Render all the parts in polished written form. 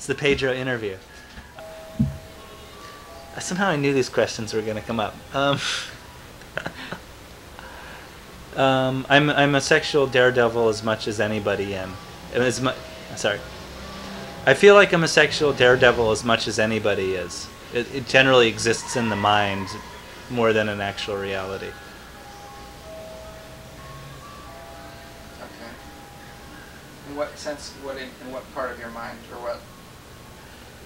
It's the Pedro interview. Somehow I knew these questions were going to come up. I'm a sexual daredevil as much as anybody am. Sorry. I feel like I'm a sexual daredevil as much as anybody is. It generally exists in the mind more than in actual reality. Okay. In what sense? In what part of your mind, or what?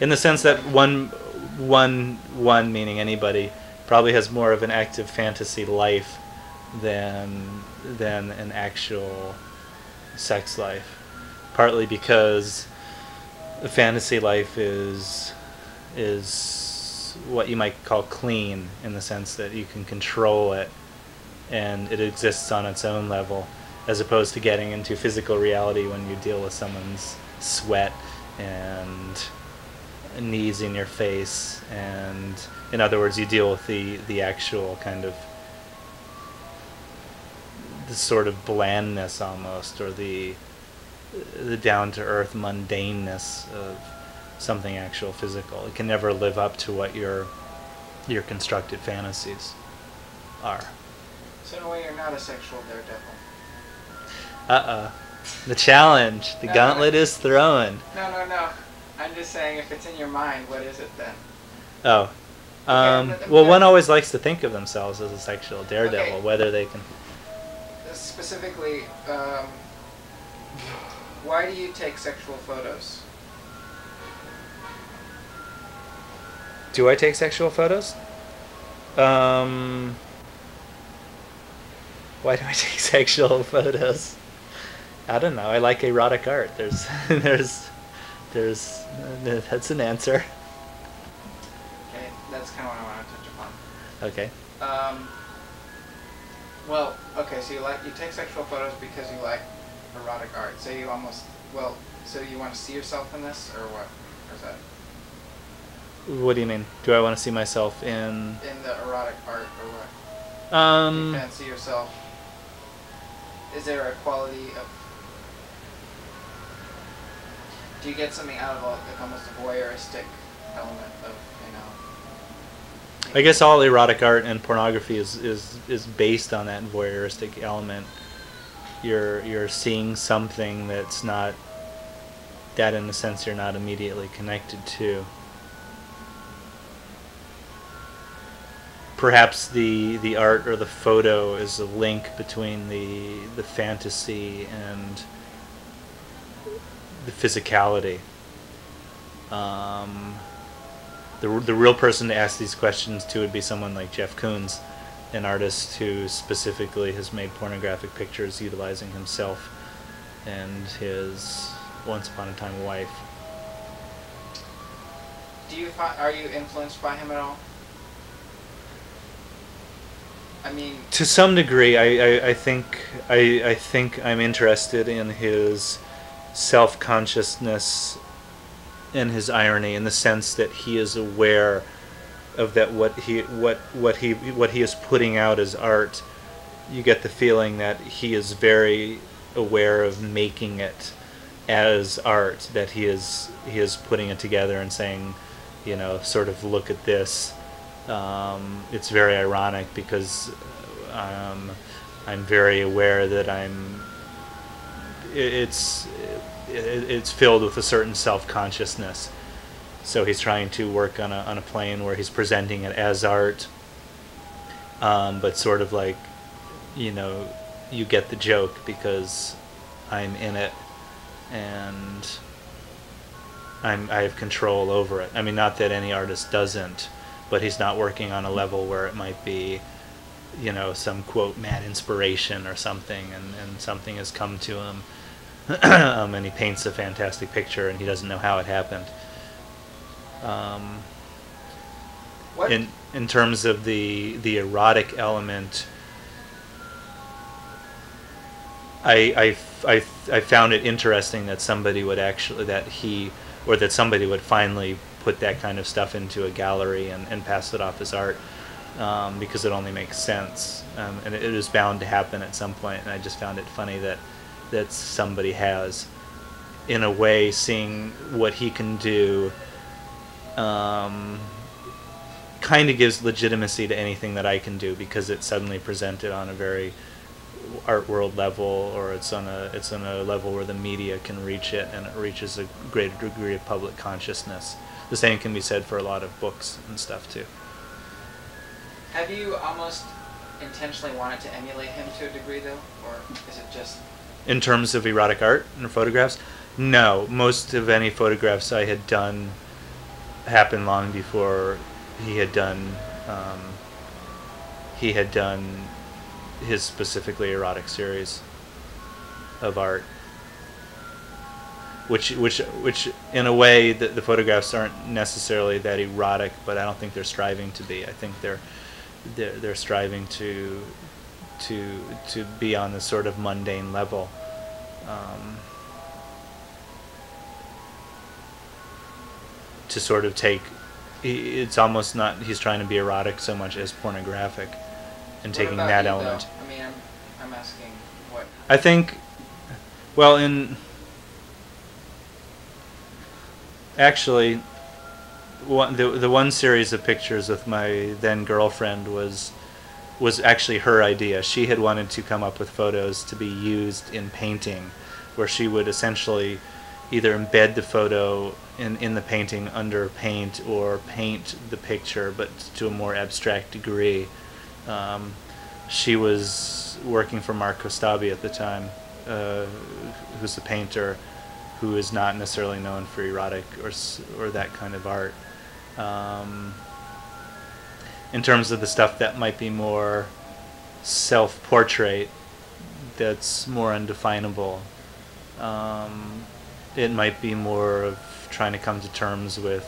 In the sense that one meaning anybody probably has more of an active fantasy life than an actual sex life. Partly because the fantasy life is what you might call clean, in the sense that you can control it and it exists on its own level, as opposed to getting into physical reality when you deal with someone's sweat and knees in your face, and in other words you deal with the actual kind of the sort of blandness almost, or the down-to-earth mundaneness of something actual physical. It can never live up to what your constructed fantasies are. So in a way, you're not a sexual daredevil. The challenge, the gauntlet is thrown. No. I'm just saying, if it's in your mind, what is it then? Oh. Well, one always likes to think of themselves as a sexual daredevil, okay. Whether they can... Specifically, why do you take sexual photos? Do I take sexual photos? Why do I take sexual photos? I don't know. I like erotic art. There's that's an answer. Okay, that's kind of what I want to touch upon. Okay. Well, okay, so you take sexual photos because you like erotic art. So you so you want to see yourself in this, or what? Or is that? What do you mean? Do I want to see myself in the erotic art, or what? Do you fancy yourself? Is there a quality of? Do you get something out of like almost a voyeuristic element of, I guess all erotic art and pornography is based on that voyeuristic element. You're seeing something that's not, that in a sense you're not immediately connected to. Perhaps the art or the photo is a link between the fantasy and the physicality. The real person to ask these questions to would be someone like Jeff Koons, an artist who specifically has made pornographic pictures utilizing himself and his once upon a time wife. Are you influenced by him at all? I mean, to some degree, I think I'm interested in his self-consciousness and his irony, in the sense that he is aware of that what he is putting out as art. You get the feeling that he is very aware of making it as art, that he is putting it together and saying, sort of, look at this. It's very ironic because I'm very aware that it's filled with a certain self-consciousness. So he's trying to work on a plane where he's presenting it as art, but sort of like, you get the joke because I'm in it and I have control over it. I mean, not that any artist doesn't, but he's not working on a level where it might be, some quote mad inspiration or something, and something has come to him, and he paints a fantastic picture and he doesn't know how it happened. In terms of the erotic element, I found it interesting that somebody would finally put that kind of stuff into a gallery and pass it off as art, because it only makes sense, and it is bound to happen at some point. And I just found it funny that somebody has. in a way, seeing what he can do kind of gives legitimacy to anything that I can do, because it's suddenly presented on a very art world level, or it's on a level where the media can reach it, and it reaches a greater degree of public consciousness. The same can be said for a lot of books and stuff too. Have you almost intentionally wanted to emulate him to a degree, though, or is it just... In terms of erotic art and photographs? No. Most of any photographs I had done happened long before he had done his specifically erotic series of art. Which in a way, the photographs aren't necessarily that erotic, but I don't think they're striving to be. I think they're striving to be on this sort of mundane level. To sort of take, it's almost not he's trying to be erotic so much as pornographic, and taking that element. Though? I mean, I'm asking what... I think, well, actually, the one series of pictures with my then girlfriend was actually her idea. She had wanted to come up with photos to be used in painting, where she would essentially either embed the photo in the painting under paint, or paint the picture, but to a more abstract degree. She was working for Mark Kostabi at the time, who's a painter who is not necessarily known for erotic or that kind of art. In terms of the stuff that might be more self-portrait, that's more undefinable. It might be more of trying to come to terms with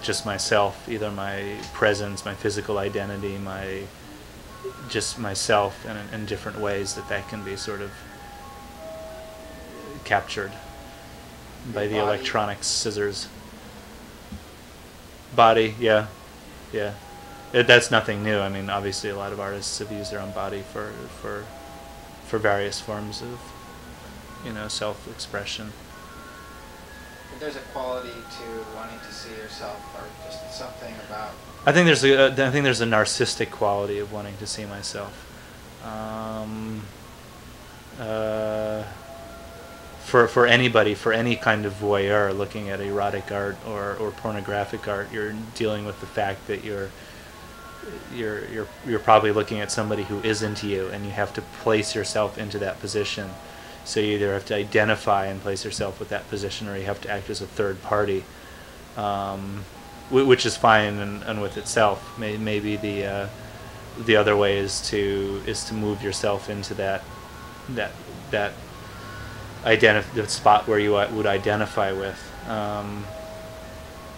just myself, either my presence, my physical identity, just myself, in different ways that can be sort of captured by the electronic scissors. Body, yeah. That's nothing new. I mean, obviously a lot of artists have used their own body for various forms of, self-expression. But there's a quality to wanting to see yourself, or just something about... I think there's a narcissistic quality of wanting to see myself. For anybody, for any kind of voyeur looking at erotic art or pornographic art, you're dealing with the fact that you're probably looking at somebody who is into you, and you have to place yourself into that position. So you either have to identify and place yourself with that position, or you have to act as a third party, which is fine and with itself. Maybe the other way is to move yourself into that the spot where you would identify with.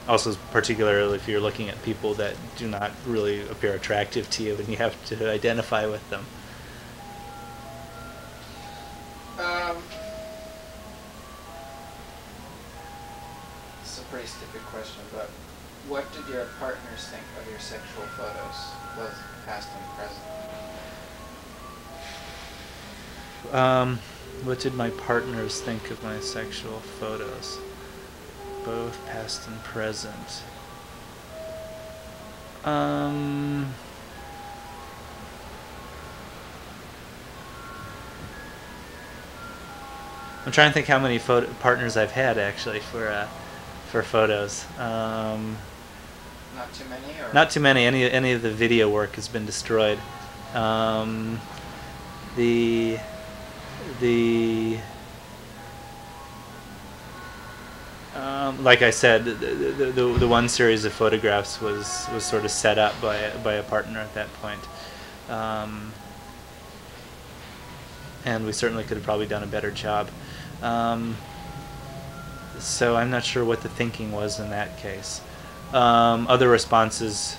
Also, particularly if you're looking at people that do not really appear attractive to you, and you have to identify with them. It's a pretty stupid question, but what did your partners think of your sexual photos, both past and present? What did my partners think of my sexual photos, both past and present? I'm trying to think how many partners I've had actually for photos. Not too many, or? Not too many. Any of the video work has been destroyed. Like I said, the one series of photographs was sort of set up by a partner at that point, and we certainly could have probably done a better job. So I'm not sure what the thinking was in that case. Other responses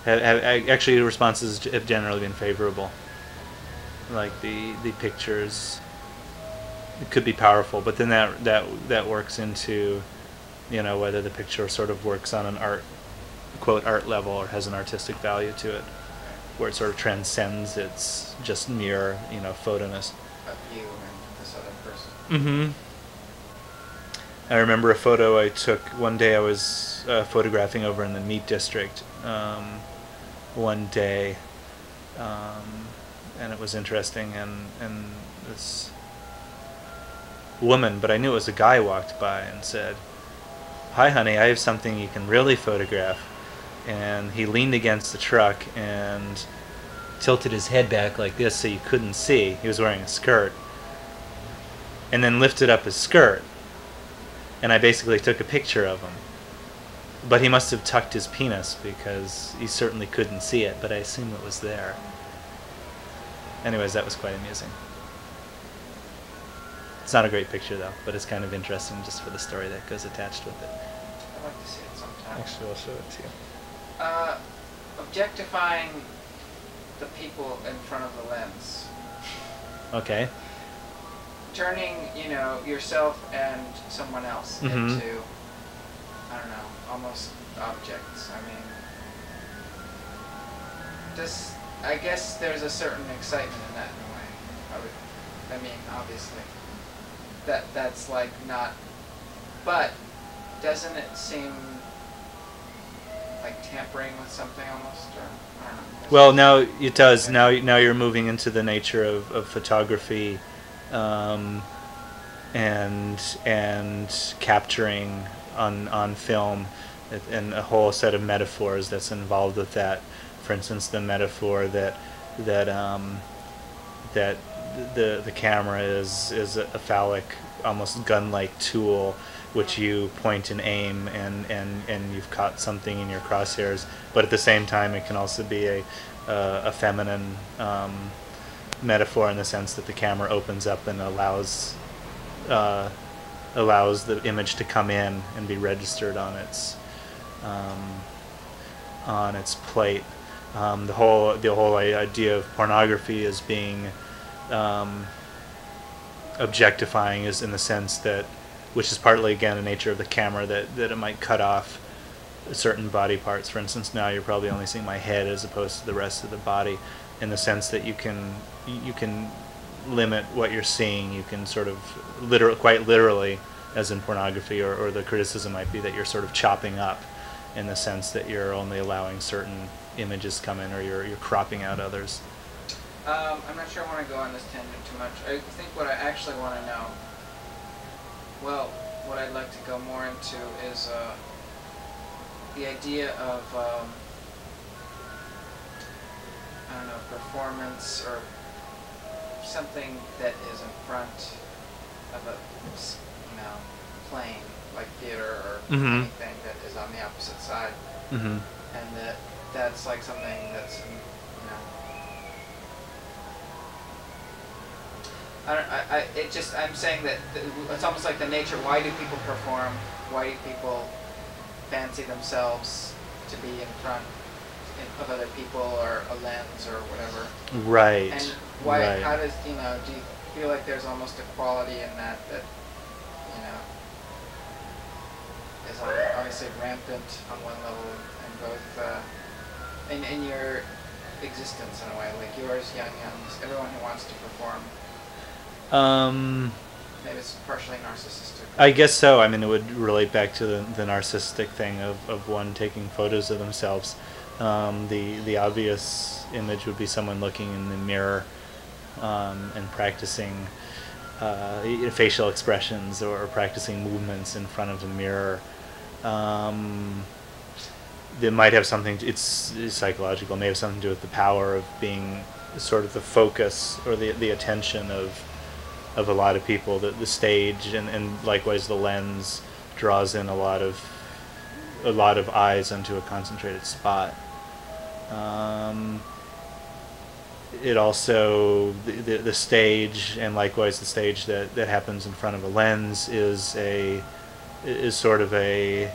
actually have generally been favorable. Like the pictures, it could be powerful, but then that works into, whether the picture sort of works on an art level, or has an artistic value to it, where it sort of transcends its just mere, photoness. Of you and this other person. Mm-hmm. I remember a photo I took one day. I was photographing over in the meat district one day, and it was interesting. And this woman, but I knew it was a guy, walked by and said, "Hi, honey, I have something you can really photograph." And he leaned against the truck and tilted his head back like this so you couldn't see. He was wearing a skirt. And then lifted up his skirt. And I basically took a picture of him. But he must have tucked his penis because he certainly couldn't see it, but I assume it was there. Anyways, that was quite amusing. It's not a great picture though, but it's kind of interesting just for the story that goes attached with it. I'd like to see it sometime. Actually, I'll show it to you. Objectifying the people in front of the lens. Okay. Turning, you know, yourself and someone else into, I don't know, almost objects. I mean, I guess there's a certain excitement in that in a way. I mean, obviously. That's like not, but doesn't it seem like tampering with something almost, or I don't know. Well, now it does. Now you're moving into the nature of photography, and capturing on film, and a whole set of metaphors that's involved with that. For instance, the metaphor that the camera is a phallic, almost gun-like tool, which you point and aim, and you've caught something in your crosshairs. But at the same time, it can also be a feminine metaphor, in the sense that the camera opens up and allows the image to come in and be registered on its plate. The whole idea of pornography as being objectifying is in the sense that, which is partly again a nature of the camera, that it might cut off certain body parts. For instance, now you're probably only seeing my head as opposed to the rest of the body, in the sense that you can limit what you're seeing. You can sort of quite literally, as in pornography, or the criticism might be that you're sort of chopping up, in the sense that you're only allowing certain images come in, or you're cropping out others. I'm not sure I want to go on this tangent too much. I think what I actually want to know, well, what I'd like to go more into is the idea of, I don't know, performance, or something that is in front of a, you know, plane, like theater, or anything that is on the opposite side. And that's like something that's, you know, I'm saying that it's almost like the nature. Why do people perform? Why do people fancy themselves to be in front of other people, or a lens, or whatever? Right. And why? Right. How does, you know? Do you feel like there's almost a quality in that, you know, is obviously rampant on one level, and both in your existence in a way, like yours, Young's, everyone who wants to perform. Maybe it's partially narcissistic. I guess so. I mean, it would relate back to the narcissistic thing of one taking photos of themselves. The obvious image would be someone looking in the mirror and practicing facial expressions, or practicing movements in front of the mirror. That might have something. It's psychological. May have something to do with the power of being sort of the focus, or the attention of a lot of people. The stage, and likewise the lens, draws in a lot of eyes onto a concentrated spot. It also, the stage, and likewise the stage that happens in front of a lens, is sort of a,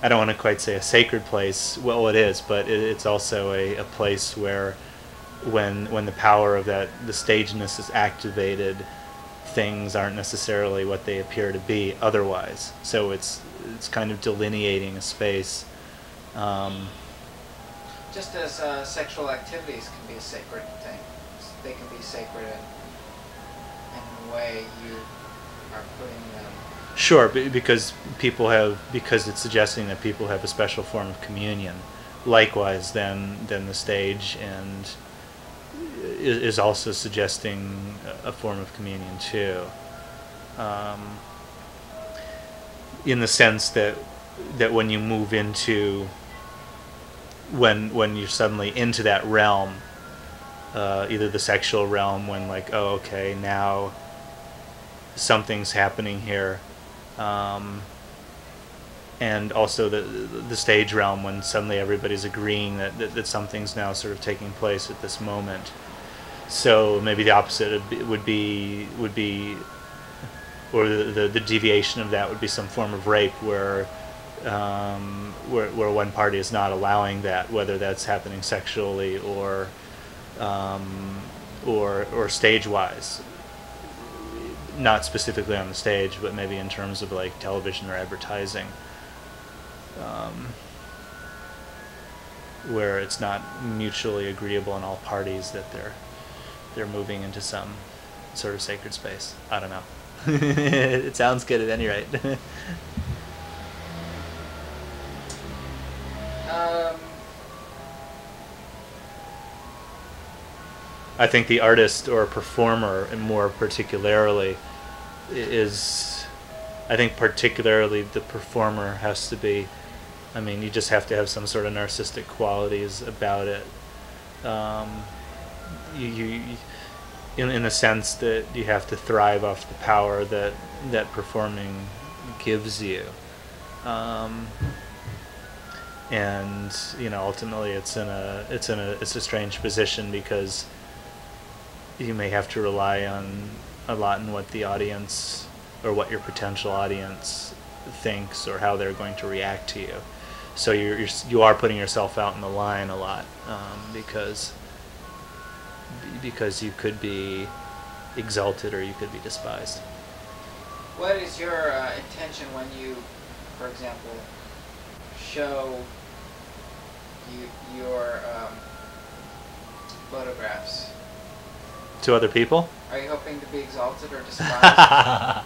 I don't want to quite say a sacred place. Well, it is, but it's also a place where, when the power of the stageness is activated, things aren't necessarily what they appear to be otherwise. So it's kind of delineating a space. Just as sexual activities can be a sacred thing, they can be sacred in a way you are putting them. Sure, because because it's suggesting that people have a special form of communion, likewise than the stage, and is also suggesting a form of communion too, in the sense that when you move into when you're suddenly into that realm, either the sexual realm, when like, oh, okay, now something's happening here, and also the stage realm, when suddenly everybody's agreeing that something's now sort of taking place at this moment. So maybe the opposite would be, or the deviation of that would be some form of rape, where one party is not allowing that, whether that's happening sexually or stage-wise. Not specifically on the stage, but maybe in terms of like television or advertising, where it's not mutually agreeable in all parties that they're moving into some sort of sacred space. I don't know. It sounds good at any rate. I think the artist or performer, and more particularly, I think particularly the performer has to be, I mean, you just have to have some sort of narcissistic qualities about it. In the sense that you have to thrive off the power that performing gives you. And ultimately it's a strange position, because you may have to rely a lot on what the audience, or what your potential audience thinks, or how they're going to react to you. So you are putting yourself out in the line a lot, because you could be exalted or you could be despised. What is your intention when you, for example, show your photographs to other people? Are you hoping to be exalted or despised?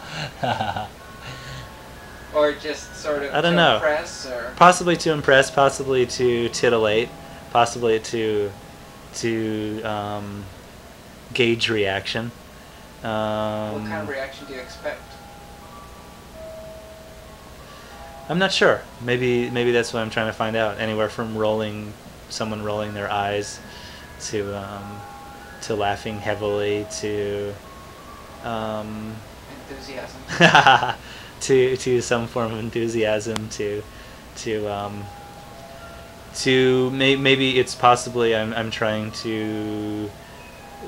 Or just sort of impress? Or? Possibly to impress, possibly to titillate, possibly to gauge reaction. What kind of reaction do you expect? I'm not sure. Maybe that's what I'm trying to find out. Anywhere from someone rolling their eyes, to laughing heavily, to enthusiasm. to some form of enthusiasm, maybe it's possibly I'm trying to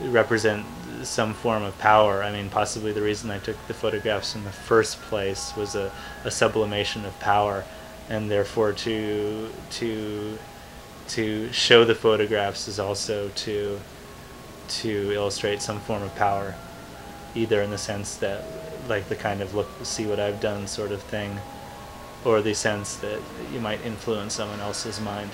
represent some form of power. I mean, possibly the reason I took the photographs in the first place was a sublimation of power, and therefore to show the photographs is also to illustrate some form of power, either in the sense that, like, the kind of look, see what I've done sort of thing, or the sense that you might influence someone else's mind.